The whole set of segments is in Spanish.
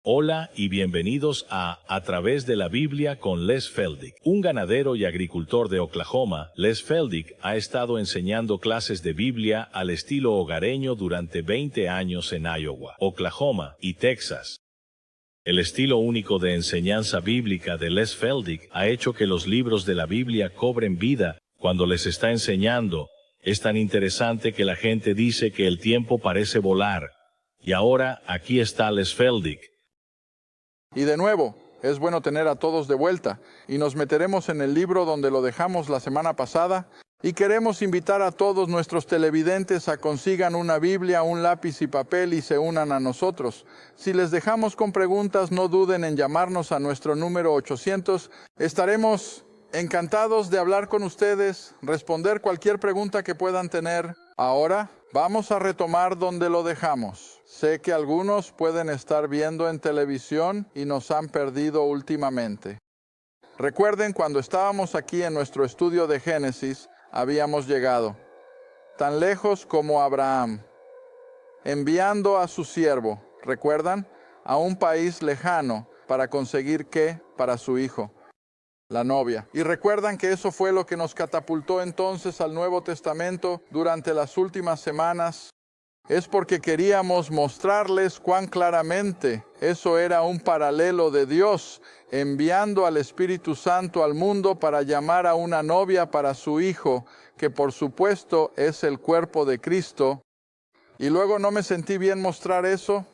Hola y bienvenidos a través de la Biblia con Les Feldick. Un ganadero y agricultor de Oklahoma, Les Feldick ha estado enseñando clases de Biblia al estilo hogareño durante 20 años en Iowa, Oklahoma y Texas. El estilo único de enseñanza bíblica de Les Feldick ha hecho que los libros de la Biblia cobren vida cuando les está enseñando. Es tan interesante que la gente dice que el tiempo parece volar. Y ahora, aquí está Les Feldick. Y de nuevo, es bueno tener a todos de vuelta, y nos meteremos en el libro donde lo dejamos la semana pasada, y queremos invitar a todos nuestros televidentes a consigan una Biblia, un lápiz y papel y se unan a nosotros. Si les dejamos con preguntas, no duden en llamarnos a nuestro número 800. Estaremos encantados de hablar con ustedes, responder cualquier pregunta que puedan tener. Ahora, vamos a retomar donde lo dejamos. Sé que algunos pueden estar viendo en televisión y nos han perdido últimamente. Recuerden, cuando estábamos aquí en nuestro estudio de Génesis, habíamos llegado tan lejos como Abraham, enviando a su siervo, ¿recuerdan?, a un país lejano para conseguir ¿qué? Para su hijo, la novia. Y recuerdan que eso fue lo que nos catapultó entonces al Nuevo Testamento durante las últimas semanas. Es porque queríamos mostrarles cuán claramente eso era un paralelo de Dios enviando al Espíritu Santo al mundo para llamar a una novia para su Hijo, que por supuesto es el cuerpo de Cristo. Y luego no me sentí bien mostrar eso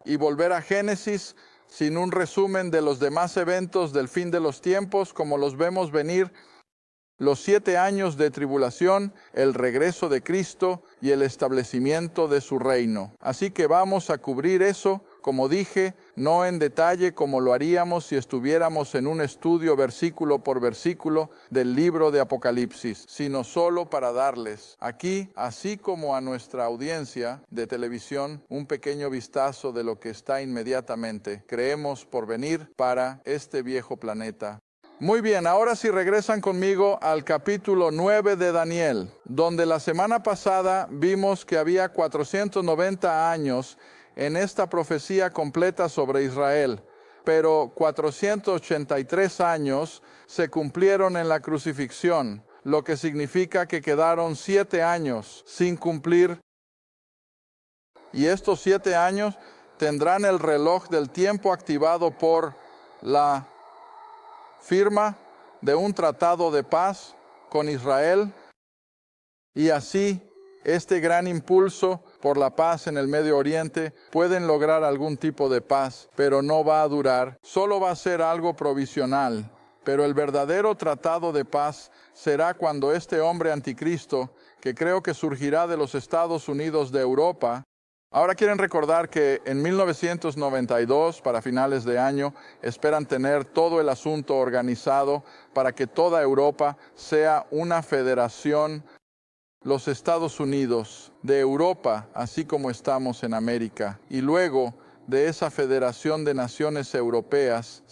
y volver a Génesis sin un resumen de los demás eventos del fin de los tiempos, como los vemos venir. Los 7 años de tribulación, el regreso de Cristo y el establecimiento de su reino. Así que vamos a cubrir eso, como dije, no en detalle como lo haríamos si estuviéramos en un estudio versículo por versículo del libro de Apocalipsis, sino solo para darles aquí, así como a nuestra audiencia de televisión, un pequeño vistazo de lo que está inmediatamente, creemos, por venir para este viejo planeta. Muy bien, ahora sí regresan conmigo al capítulo 9 de Daniel, donde la semana pasada vimos que había 490 años en esta profecía completa sobre Israel, pero 483 años se cumplieron en la crucifixión, lo que significa que quedaron 7 años sin cumplir, y estos 7 años tendrán el reloj del tiempo activado por la firma de un tratado de paz con Israel, y así este gran impulso por la paz en el Medio Oriente pueden lograr algún tipo de paz, pero no va a durar, solo va a ser algo provisional. Pero el verdadero tratado de paz será cuando este hombre anticristo, que creo que surgirá de los Estados Unidos de Europa. Ahora quieren recordar que en 1992, para finales de año, esperan tener todo el asunto organizado para que toda Europa sea una federación, los Estados Unidos de Europa, así como estamos en América. Y luego de esa federación de naciones europeas,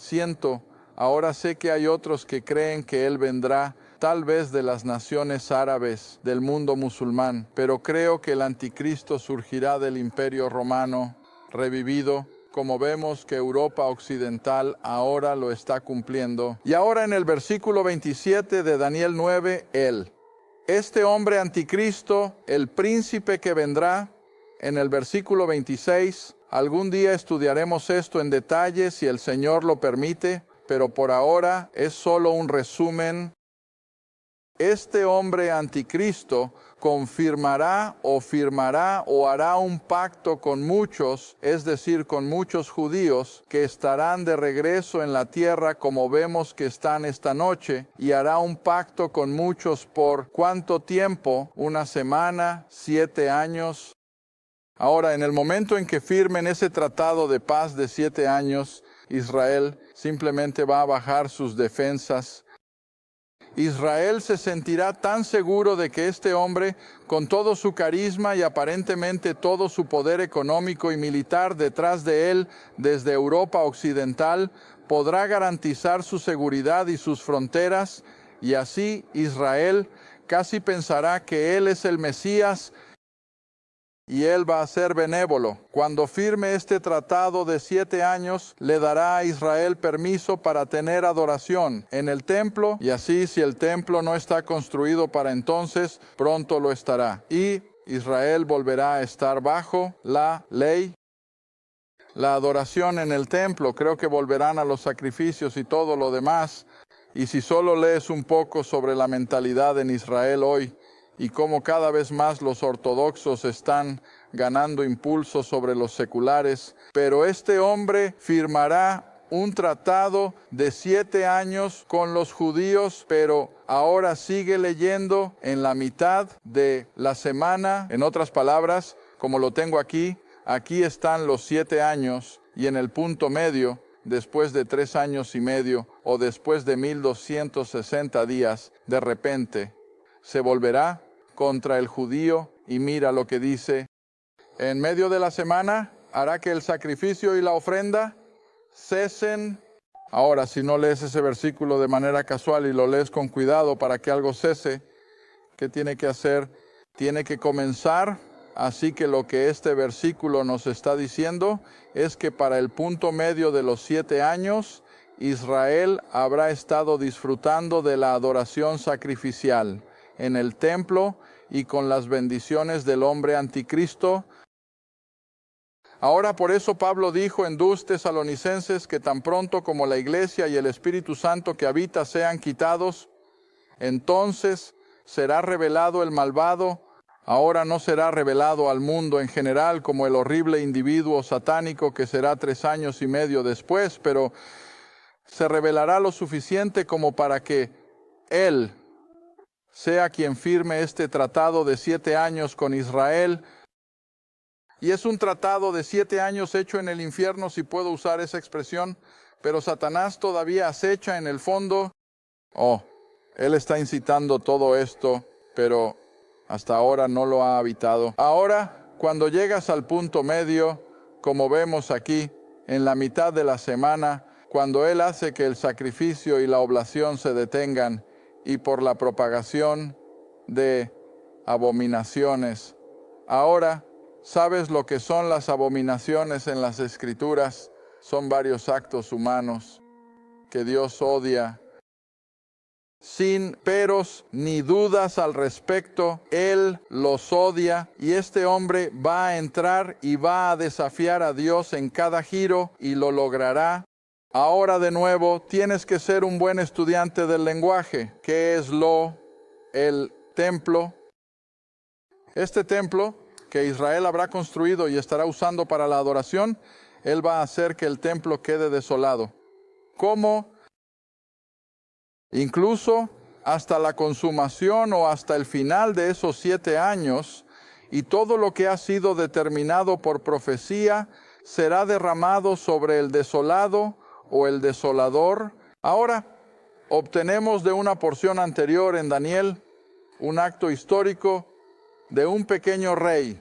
ahora sé que hay otros que creen que Él vendrá tal vez de las naciones árabes del mundo musulmán, pero creo que el anticristo surgirá del Imperio Romano revivido, como vemos que Europa Occidental ahora lo está cumpliendo. Y ahora en el versículo 27 de Daniel 9, este hombre anticristo, el príncipe que vendrá, en el versículo 26, algún día estudiaremos esto en detalle si el Señor lo permite, pero por ahora es solo un resumen. Este hombre anticristo confirmará o firmará o hará un pacto con muchos, es decir, con muchos judíos que estarán de regreso en la tierra como vemos que están esta noche, y hará un pacto con muchos por ¿cuánto tiempo? 1 semana, 7 años. Ahora, en el momento en que firmen ese tratado de paz de 7 años, Israel simplemente va a bajar sus defensas. Israel se sentirá tan seguro de que este hombre, con todo su carisma y aparentemente todo su poder económico y militar detrás de él desde Europa Occidental, podrá garantizar su seguridad y sus fronteras, y así Israel casi pensará que él es el Mesías y Él va a ser benévolo. Cuando firme este tratado de 7 años, le dará a Israel permiso para tener adoración en el templo, y así, si el templo no está construido para entonces, pronto lo estará. Y Israel volverá a estar bajo la ley. La adoración en el templo, creo que volverán a los sacrificios y todo lo demás. Y si solo lees un poco sobre la mentalidad en Israel hoy, y cómo cada vez más los ortodoxos están ganando impulso sobre los seculares. Pero este hombre firmará un tratado de 7 años con los judíos, pero ahora sigue leyendo en la mitad de la semana. En otras palabras, como lo tengo aquí, aquí están los 7 años, y en el punto medio, después de 3 años y medio, o después de 1260 días, de repente, se volverá contra el judío, y mira lo que dice: en medio de la semana hará que el sacrificio y la ofrenda cesen. Ahora, si no lees ese versículo de manera casual y lo lees con cuidado para que algo cese, ¿qué tiene que hacer? Tiene que comenzar. Así que lo que este versículo nos está diciendo es que para el punto medio de los 7 años, Israel habrá estado disfrutando de la adoración sacrificial en el templo y con las bendiciones del hombre anticristo. Ahora, por eso Pablo dijo en 2 Tesalonicenses que tan pronto como la iglesia y el Espíritu Santo que habita sean quitados, entonces será revelado el malvado. Ahora no será revelado al mundo en general como el horrible individuo satánico que será 3 años y medio después, pero se revelará lo suficiente como para que Él sea quien firme este tratado de 7 años con Israel. Y es un tratado de 7 años hecho en el infierno, si puedo usar esa expresión, pero Satanás todavía acecha en el fondo. Él está incitando todo esto, pero hasta ahora no lo ha habitado. Ahora, cuando llegas al punto medio, como vemos aquí, en la mitad de la semana, cuando Él hace que el sacrificio y la oblación se detengan, y por la propagación de abominaciones. Ahora, ¿sabes lo que son las abominaciones en las Escrituras? Son varios actos humanos que Dios odia. Sin peros ni dudas al respecto, Él los odia, y este hombre va a entrar y va a desafiar a Dios en cada giro, y lo logrará. Ahora de nuevo, tienes que ser un buen estudiante del lenguaje. ¿Qué es el templo? Este templo que Israel habrá construido y estará usando para la adoración, Él va a hacer que el templo quede desolado. ¿Cómo? Incluso hasta la consumación o hasta el final de esos 7 años, y todo lo que ha sido determinado por profecía será derramado sobre el desolado o el desolador. Ahora, obtenemos de una porción anterior en Daniel un acto histórico de un pequeño rey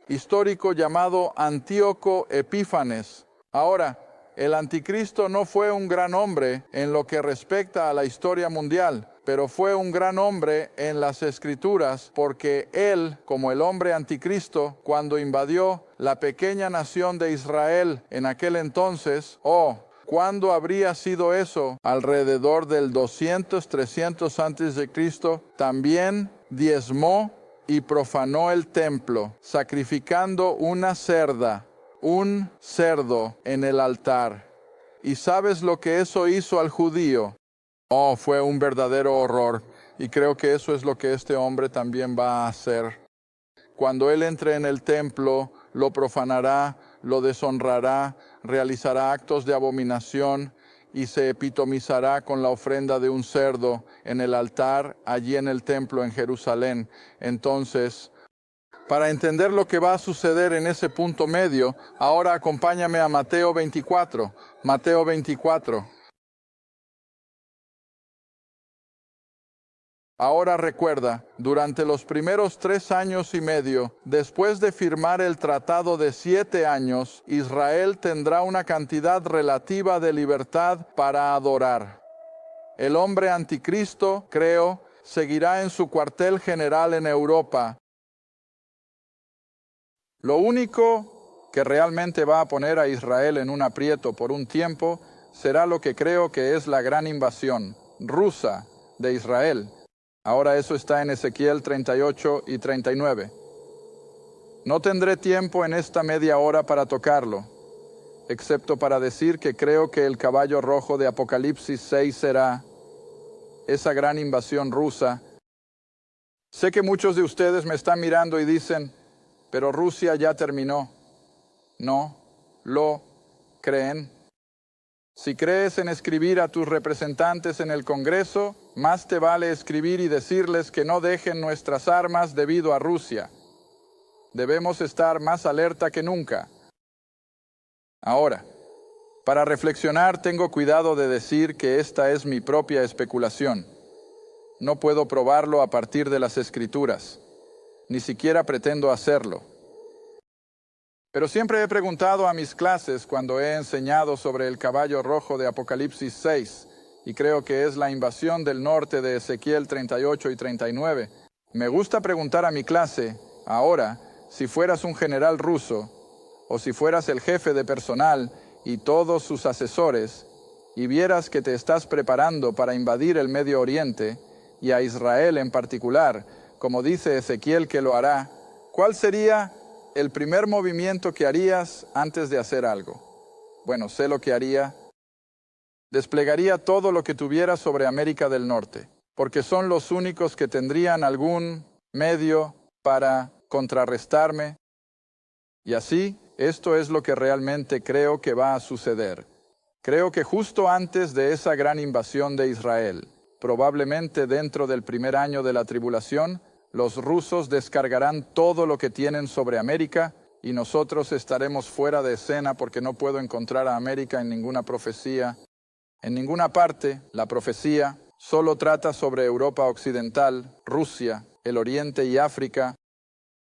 histórico llamado Antíoco Epífanes. Ahora, el anticristo no fue un gran hombre en lo que respecta a la historia mundial, pero fue un gran hombre en las Escrituras, porque él, como el hombre anticristo, cuando invadió la pequeña nación de Israel en aquel entonces, ¿cuándo habría sido eso? Alrededor del 200, 300 antes de Cristo, también diezmó y profanó el templo, sacrificando una cerda, un cerdo en el altar. ¿Y sabes lo que eso hizo al judío? Fue un verdadero horror. Y creo que eso es lo que este hombre también va a hacer. Cuando él entre en el templo, lo profanará, lo deshonrará, realizará actos de abominación y se epitomizará con la ofrenda de un cerdo en el altar, allí en el templo en Jerusalén. Entonces, para entender lo que va a suceder en ese punto medio, ahora acompáñame a Mateo 24. Mateo 24. Ahora recuerda, durante los primeros 3 años y medio, después de firmar el tratado de 7 años, Israel tendrá una cantidad relativa de libertad para adorar. El hombre anticristo, creo, seguirá en su cuartel general en Europa, Lo único que realmente va a poner a Israel en un aprieto por un tiempo será lo que creo que es la gran invasión rusa de Israel. Ahora eso está en Ezequiel 38 y 39. No tendré tiempo en esta media hora para tocarlo, excepto para decir que creo que el caballo rojo de Apocalipsis 6 será esa gran invasión rusa. Sé que muchos de ustedes me están mirando y dicen, pero Rusia ya terminó. No, lo creen. Si crees en escribir a tus representantes en el Congreso, más te vale escribir y decirles que no dejen nuestras armas debido a Rusia. Debemos estar más alerta que nunca. Ahora, para reflexionar tengo cuidado de decir que esta es mi propia especulación. No puedo probarlo a partir de las Escrituras. Ni siquiera pretendo hacerlo. Pero siempre he preguntado a mis clases cuando he enseñado sobre el caballo rojo de Apocalipsis 6, y creo que es la invasión del norte de Ezequiel 38 y 39. Me gusta preguntar a mi clase, ahora, si fueras un general ruso, o si fueras el jefe de personal y todos sus asesores, y vieras que te estás preparando para invadir el Medio Oriente, y a Israel en particular, como dice Ezequiel que lo hará, ¿cuál sería el primer movimiento que harías antes de hacer algo? Bueno, sé lo que haría. Desplegaría todo lo que tuviera sobre América del Norte, porque son los únicos que tendrían algún medio para contrarrestarme. Y así, esto es lo que realmente creo que va a suceder. Creo que justo antes de esa gran invasión de Israel, probablemente dentro del primer año de la tribulación, los rusos descargarán todo lo que tienen sobre América y nosotros estaremos fuera de escena porque no puedo encontrar a América en ninguna profecía. En ninguna parte, la profecía solo trata sobre Europa Occidental, Rusia, el Oriente y África.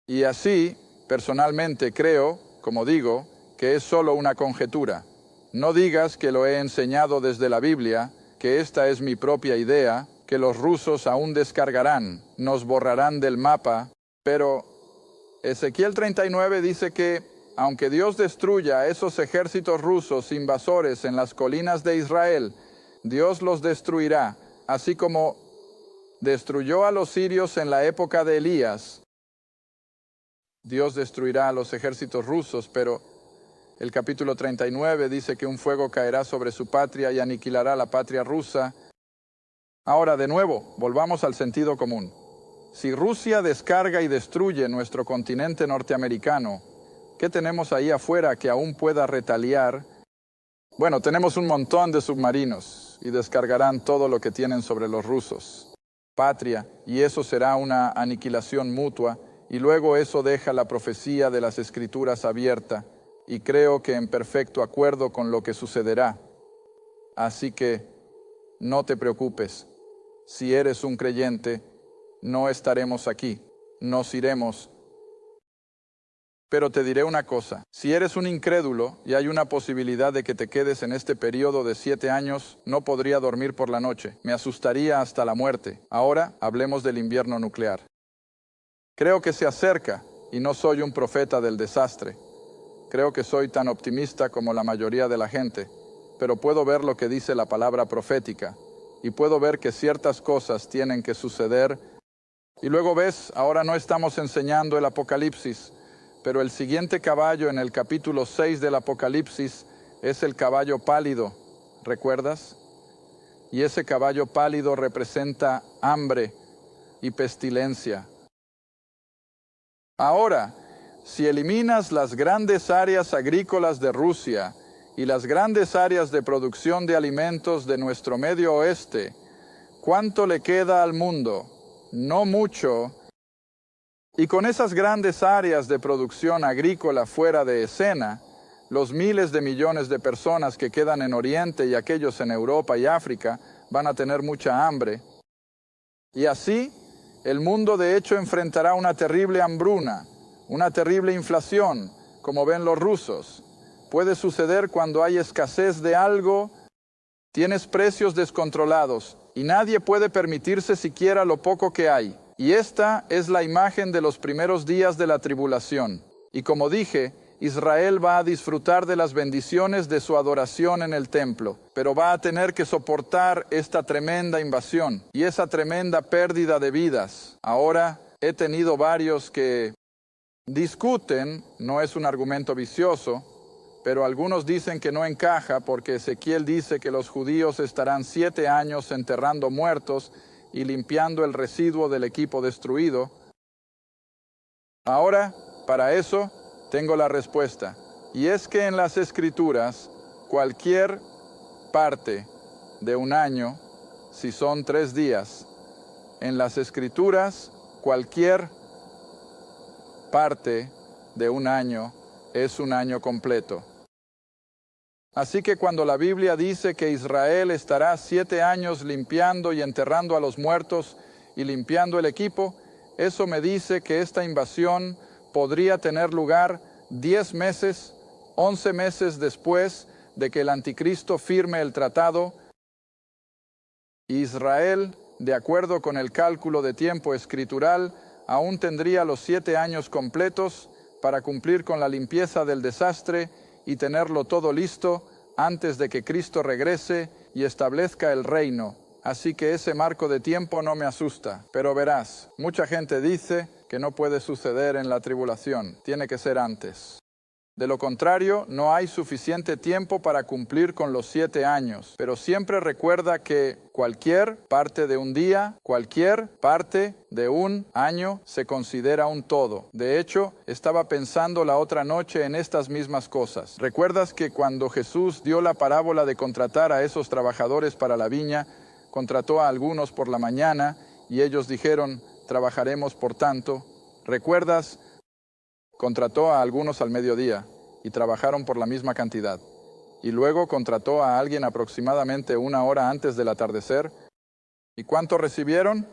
Y así, personalmente creo, como digo, que es solo una conjetura. No digas que lo he enseñado desde la Biblia, que esta es mi propia idea, que los rusos aún descargarán, nos borrarán del mapa, pero Ezequiel 39 dice que, aunque Dios destruya a esos ejércitos rusos invasores en las colinas de Israel, Dios los destruirá, así como destruyó a los sirios en la época de Elías. Dios destruirá a los ejércitos rusos, pero el capítulo 39 dice que un fuego caerá sobre su patria y aniquilará la patria rusa. Ahora, de nuevo, volvamos al sentido común. Si Rusia descarga y destruye nuestro continente norteamericano, ¿qué tenemos ahí afuera que aún pueda retaliar? Bueno, tenemos un montón de submarinos y descargarán todo lo que tienen sobre los rusos. Patria, y eso será una aniquilación mutua, y luego eso deja la profecía de las Escrituras abierta, y creo que en perfecto acuerdo con lo que sucederá. Así que, no te preocupes. Si eres un creyente, no estaremos aquí, nos iremos. Pero te diré una cosa, si eres un incrédulo y hay una posibilidad de que te quedes en este periodo de 7 años, no podría dormir por la noche, me asustaría hasta la muerte. Ahora hablemos del invierno nuclear. Creo que se acerca y no soy un profeta del desastre. Creo que soy tan optimista como la mayoría de la gente, pero puedo ver lo que dice la palabra profética. Y puedo ver que ciertas cosas tienen que suceder. Y luego ves, ahora no estamos enseñando el Apocalipsis, pero el siguiente caballo en el capítulo 6 del Apocalipsis es el caballo pálido, ¿recuerdas? Y ese caballo pálido representa hambre y pestilencia. Ahora, si eliminas las grandes áreas agrícolas de Rusia y las grandes áreas de producción de alimentos de nuestro Medio Oeste, ¿cuánto le queda al mundo? No mucho. Y con esas grandes áreas de producción agrícola fuera de escena, los miles de millones de personas que quedan en Oriente y aquellos en Europa y África van a tener mucha hambre. Y así, el mundo de hecho enfrentará una terrible hambruna, una terrible inflación, como ven los rusos. Puede suceder cuando hay escasez de algo, tienes precios descontrolados y nadie puede permitirse siquiera lo poco que hay. Y esta es la imagen de los primeros días de la tribulación. Y como dije, Israel va a disfrutar de las bendiciones de su adoración en el templo, pero va a tener que soportar esta tremenda invasión y esa tremenda pérdida de vidas. Ahora he tenido varios que discuten, no es un argumento vicioso, pero algunos dicen que no encaja porque Ezequiel dice que los judíos estarán 7 años enterrando muertos y limpiando el residuo del equipo destruido. Ahora, para eso, tengo la respuesta. Y es que en las Escrituras, cualquier parte de un año, si son 3 días, en las Escrituras, cualquier parte de un año es un año completo. Así que cuando la Biblia dice que Israel estará 7 años limpiando y enterrando a los muertos y limpiando el equipo, eso me dice que esta invasión podría tener lugar 10 meses, 11 meses después de que el anticristo firme el tratado. Israel, de acuerdo con el cálculo de tiempo escritural, aún tendría los 7 años completos para cumplir con la limpieza del desastre y tenerlo todo listo antes de que Cristo regrese y establezca el reino. Así que ese marco de tiempo no me asusta. Pero verás, mucha gente dice que no puede suceder en la tribulación, tiene que ser antes. De lo contrario, no hay suficiente tiempo para cumplir con los 7 años. Pero siempre recuerda que cualquier parte de un día, cualquier parte de un año se considera un todo. De hecho, estaba pensando la otra noche en estas mismas cosas. ¿Recuerdas que cuando Jesús dio la parábola de contratar a esos trabajadores para la viña, contrató a algunos por la mañana y ellos dijeron, trabajaremos por tanto? ¿Recuerdas? Contrató a algunos al mediodía y trabajaron por la misma cantidad. Y luego contrató a alguien aproximadamente 1 hora antes del atardecer. ¿Y cuánto recibieron?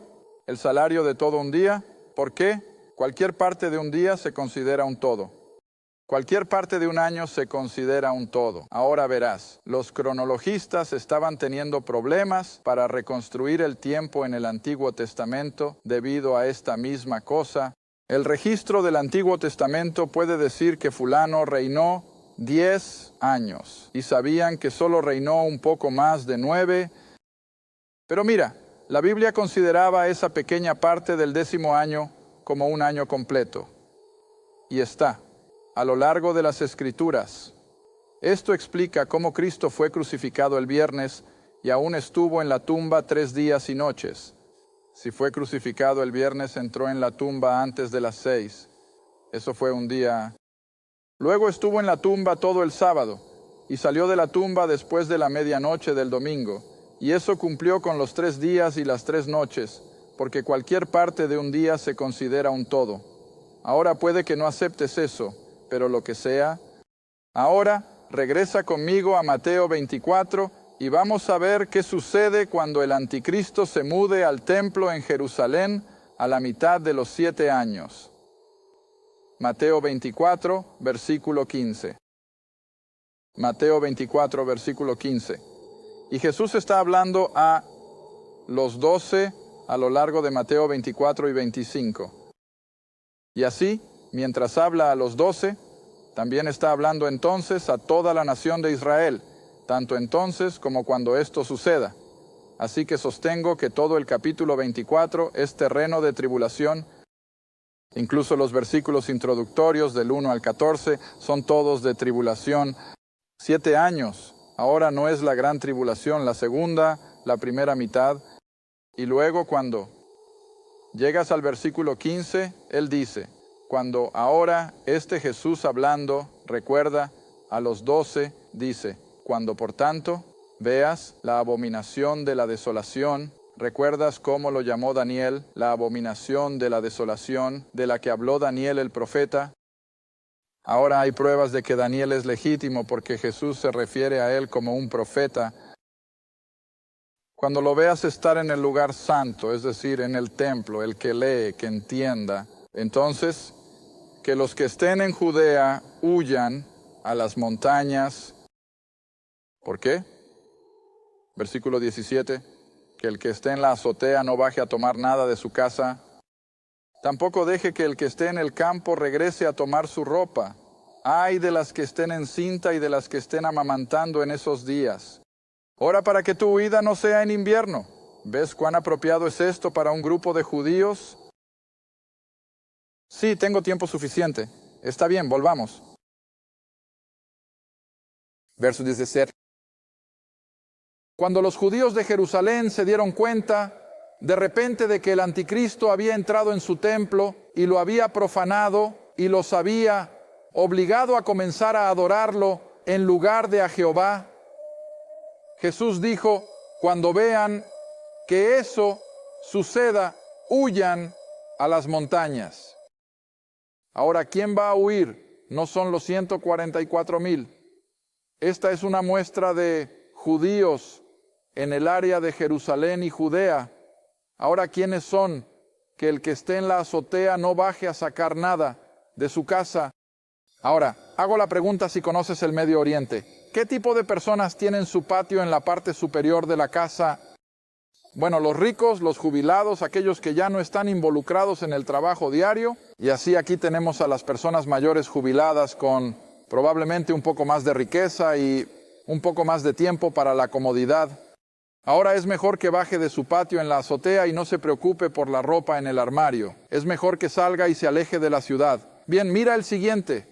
El salario de todo un día. ¿Por qué? Cualquier parte de un día se considera un todo. Cualquier parte de un año se considera un todo. Ahora verás, los cronologistas estaban teniendo problemas para reconstruir el tiempo en el Antiguo Testamento debido a esta misma cosa. El registro del Antiguo Testamento puede decir que fulano reinó 10 años y sabían que solo reinó un poco más de 9. Pero mira, la Biblia consideraba esa pequeña parte del 10º año como un año completo. Y está, a lo largo de las Escrituras. Esto explica cómo Cristo fue crucificado el viernes y aún estuvo en la tumba 3 días y noches. Si fue crucificado el viernes, entró en la tumba antes de las 6. Eso fue un día. Luego estuvo en la tumba todo el sábado y salió de la tumba después de la medianoche del domingo. Y eso cumplió con los 3 días y las 3 noches, porque cualquier parte de un día se considera un todo. Ahora puede que no aceptes eso, pero lo que sea. Ahora regresa conmigo a Mateo 24 y vamos a ver qué sucede cuando el anticristo se mude al templo en Jerusalén a la mitad de los 7 años. Mateo 24, versículo 15. Mateo 24, versículo 15. Y Jesús está hablando a los 12 a lo largo de Mateo 24 y 25. Y así, mientras habla a los 12, también está hablando entonces a toda la nación de Israel, tanto entonces como cuando esto suceda. Así que sostengo que todo el capítulo 24 es terreno de tribulación. Incluso los versículos introductorios del 1 al 14 son todos de tribulación. 7 años. Ahora no es la gran tribulación, la segunda, la primera mitad. Y luego cuando llegas al versículo 15, él dice, cuando ahora Jesús hablando, recuerda, a los 12, dice, cuando por tanto veas la abominación de la desolación, ¿recuerdas cómo lo llamó Daniel? La abominación de la desolación de la que habló Daniel el profeta. Ahora hay pruebas de que Daniel es legítimo porque Jesús se refiere a él como un profeta. Cuando lo veas estar en el lugar santo, es decir, en el templo, el que lee, que entienda, entonces que los que estén en Judea huyan a las montañas. ¿Por qué? Versículo 17, que el que esté en la azotea no baje a tomar nada de su casa. Tampoco deje que el que esté en el campo regrese a tomar su ropa. Ay de las que estén encinta y de las que estén amamantando en esos días. Ora para que tu huida no sea en invierno. ¿Ves cuán apropiado es esto para un grupo de judíos? Sí, tengo tiempo suficiente. Está bien, volvamos. Verso 17. Cuando los judíos de Jerusalén se dieron cuenta de repente de que el anticristo había entrado en su templo y lo había profanado y los había obligado a comenzar a adorarlo en lugar de a Jehová, Jesús dijo, cuando vean que eso suceda, huyan a las montañas. Ahora, ¿quién va a huir? No son los 144,000. Esta es una muestra de judíos en el área de Jerusalén y Judea. Ahora, ¿quiénes son? Que el que esté en la azotea no baje a sacar nada de su casa. Ahora, hago la pregunta si conoces el Medio Oriente. ¿Qué tipo de personas tienen su patio en la parte superior de la casa? Bueno, los ricos, los jubilados, aquellos que ya no están involucrados en el trabajo diario. Y así aquí tenemos a las personas mayores jubiladas con probablemente un poco más de riqueza y un poco más de tiempo para la comodidad. Ahora es mejor que baje de su patio en la azotea y no se preocupe por la ropa en el armario. Es mejor que salga y se aleje de la ciudad. Bien, mira el siguiente.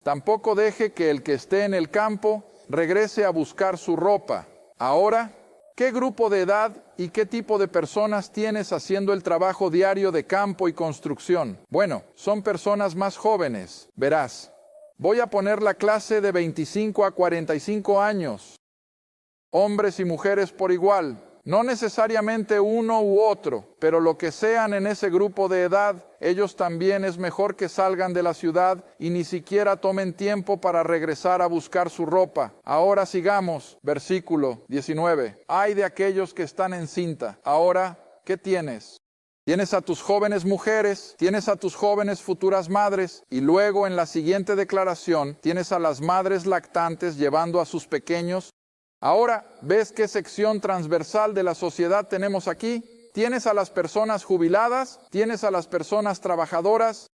Tampoco deje que el que esté en el campo regrese a buscar su ropa. Ahora, ¿qué grupo de edad y qué tipo de personas tienes haciendo el trabajo diario de campo y construcción? Bueno, son personas más jóvenes. Verás, voy a poner la clase de 25 a 45 años. Hombres y mujeres por igual, no necesariamente uno u otro, pero lo que sean en ese grupo de edad, ellos también es mejor que salgan de la ciudad y ni siquiera tomen tiempo para regresar a buscar su ropa. Ahora sigamos, versículo 19. Ay de aquellos que están encinta. Ahora, ¿qué tienes? Tienes a tus jóvenes mujeres, tienes a tus jóvenes futuras madres, y luego en la siguiente declaración tienes a las madres lactantes llevando a sus pequeños. Ahora, ¿ves qué sección transversal de la sociedad tenemos aquí? Tienes a las personas jubiladas, tienes a las personas trabajadoras,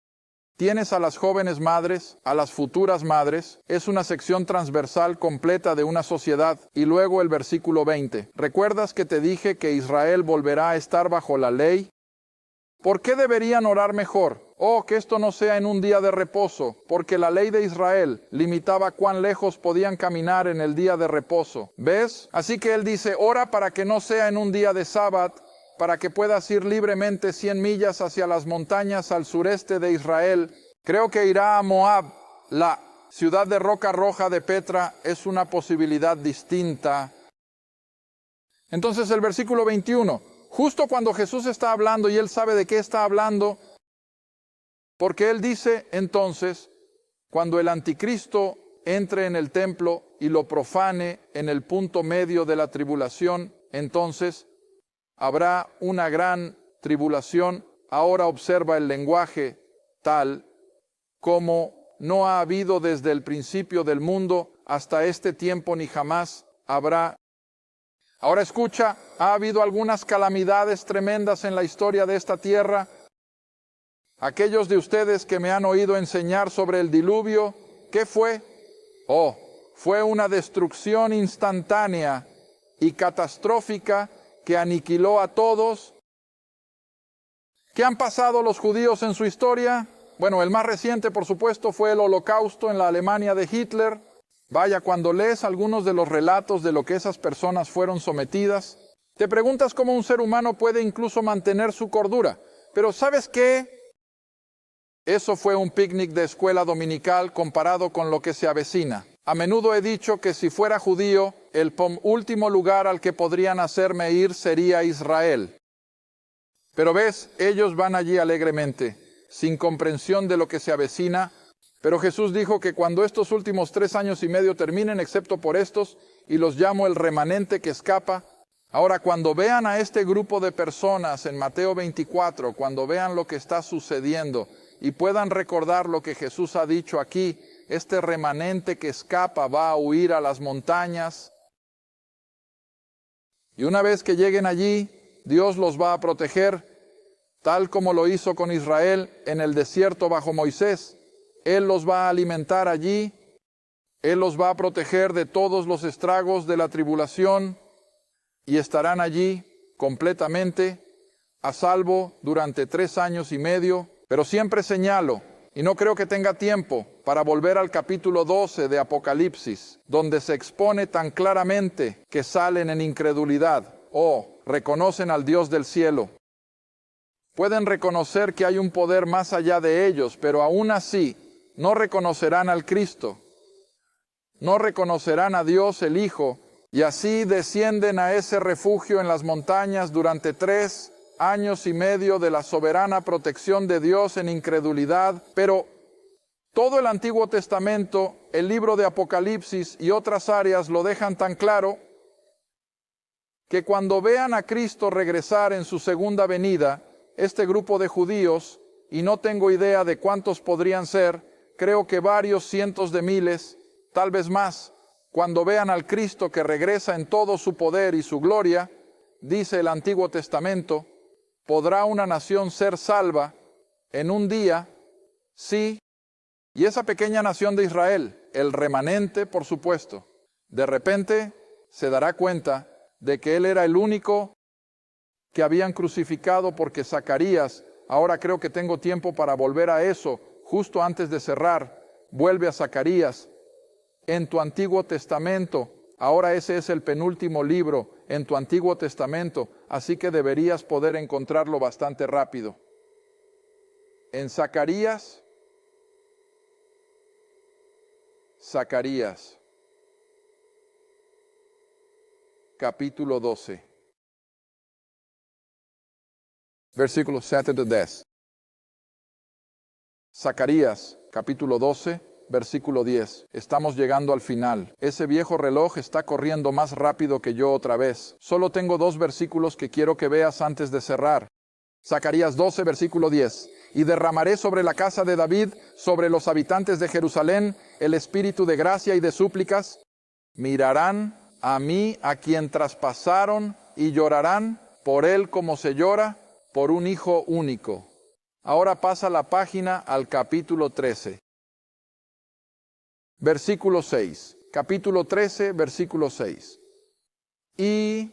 tienes a las jóvenes madres, a las futuras madres. Es una sección transversal completa de una sociedad. Y luego el versículo 20. ¿Recuerdas que te dije que Israel volverá a estar bajo la ley? ¿Por qué deberían orar mejor? Oh, que esto no sea en un día de reposo, porque la ley de Israel limitaba cuán lejos podían caminar en el día de reposo. ¿Ves? Así que él dice, ora para que no sea en un día de sábado, para que puedas ir libremente 100 millas hacia las montañas al sureste de Israel. Creo que irá a Moab. La ciudad de roca roja de Petra es una posibilidad distinta. Entonces el versículo 21, justo cuando Jesús está hablando y él sabe de qué está hablando, porque él dice entonces, cuando el anticristo entre en el templo y lo profane en el punto medio de la tribulación, entonces habrá una gran tribulación. Ahora observa el lenguaje tal como no ha habido desde el principio del mundo hasta este tiempo ni jamás habrá. Ahora escucha, ha habido algunas calamidades tremendas en la historia de esta tierra. Aquellos de ustedes que me han oído enseñar sobre el diluvio, ¿qué fue? Oh, fue una destrucción instantánea y catastrófica que aniquiló a todos. ¿Qué han pasado los judíos en su historia? Bueno, el más reciente, por supuesto, fue el Holocausto en la Alemania de Hitler. Vaya, cuando lees algunos de los relatos de lo que esas personas fueron sometidas, te preguntas cómo un ser humano puede incluso mantener su cordura. Pero ¿sabes qué? Eso fue un picnic de escuela dominical comparado con lo que se avecina. A menudo he dicho que si fuera judío, el último lugar al que podrían hacerme ir sería Israel. Pero ves, ellos van allí alegremente, sin comprensión de lo que se avecina. Pero Jesús dijo que cuando estos últimos 3 años y medio terminen, excepto por estos, y los llamo el remanente que escapa. Ahora, cuando vean a este grupo de personas en Mateo 24, cuando vean lo que está sucediendo, y puedan recordar lo que Jesús ha dicho aquí, este remanente que escapa va a huir a las montañas. Y una vez que lleguen allí, Dios los va a proteger. tal como lo hizo con Israel en el desierto bajo Moisés. Él los va a alimentar allí, Él los va a proteger de todos los estragos de la tribulación y estarán allí completamente a salvo durante 3 años y medio. Pero siempre señalo, y no creo que tenga tiempo para volver al capítulo 12 de Apocalipsis, donde se expone tan claramente que salen en incredulidad o reconocen al Dios del cielo. Pueden reconocer que hay un poder más allá de ellos, pero aún así no reconocerán al Cristo, no reconocerán a Dios el Hijo, y así descienden a ese refugio en las montañas durante 3 años y medio de la soberana protección de Dios en incredulidad. Pero todo el Antiguo Testamento, el libro de Apocalipsis y otras áreas lo dejan tan claro que cuando vean a Cristo regresar en su segunda venida, este grupo de judíos, y no tengo idea de cuántos podrían ser, creo que varios cientos de miles, tal vez más, cuando vean al Cristo que regresa en todo su poder y su gloria, dice el Antiguo Testamento, ¿podrá una nación ser salva en un día? Sí. Y esa pequeña nación de Israel, el remanente, por supuesto, de repente se dará cuenta de que Él era el único que habían crucificado, porque Zacarías, ahora creo que tengo tiempo para volver a eso, justo antes de cerrar, vuelve a Zacarías. En tu Antiguo Testamento, ahora ese es el penúltimo libro en tu Antiguo Testamento, así que deberías poder encontrarlo bastante rápido. En Zacarías, capítulo 12, versículos 7 a 10. Zacarías, capítulo 12, versículo 10. Estamos llegando al final. Ese viejo reloj está corriendo más rápido que yo otra vez. Solo tengo 2 versículos que quiero que veas antes de cerrar. Zacarías 12, versículo 10. Y derramaré sobre la casa de David, sobre los habitantes de Jerusalén, el espíritu de gracia y de súplicas. Mirarán a mí, a quien traspasaron, y llorarán por él como se llora por un hijo único. Ahora pasa la página al capítulo 13. Versículo 6. Capítulo 13, versículo 6. Y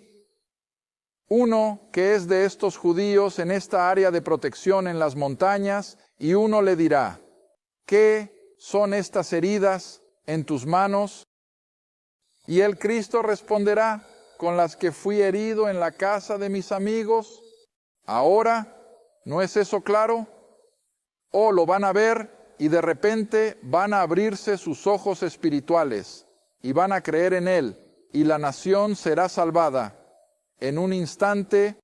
uno que es de estos judíos en esta área de protección en las montañas, y uno le dirá, ¿qué son estas heridas en tus manos? Y el Cristo responderá, con las que fui herido en la casa de mis amigos. Ahora, ¿no es eso claro? O lo van a ver y de repente van a abrirse sus ojos espirituales y van a creer en Él, y la nación será salvada en un instante.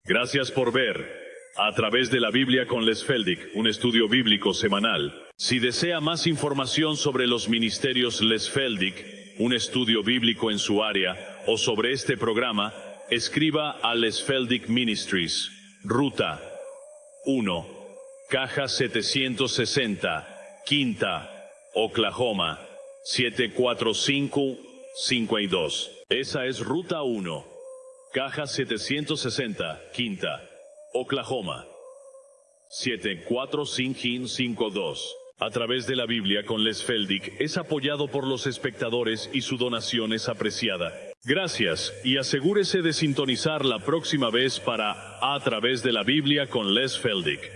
Gracias por ver A Través de la Biblia con Les Feldick, un estudio bíblico semanal. Si desea más información sobre los ministerios Les Feldick, un estudio bíblico en su área, o sobre este programa, escriba a Les Feldick Ministries, Ruta 1, Caja 760, Quinta, Oklahoma, 74552. Esa es Ruta 1, Caja 760, Quinta, Oklahoma, 74552. A Través de la Biblia con Les Feldick es apoyado por los espectadores y su donación es apreciada. Gracias, y asegúrese de sintonizar la próxima vez para A Través de la Biblia con Les Feldick.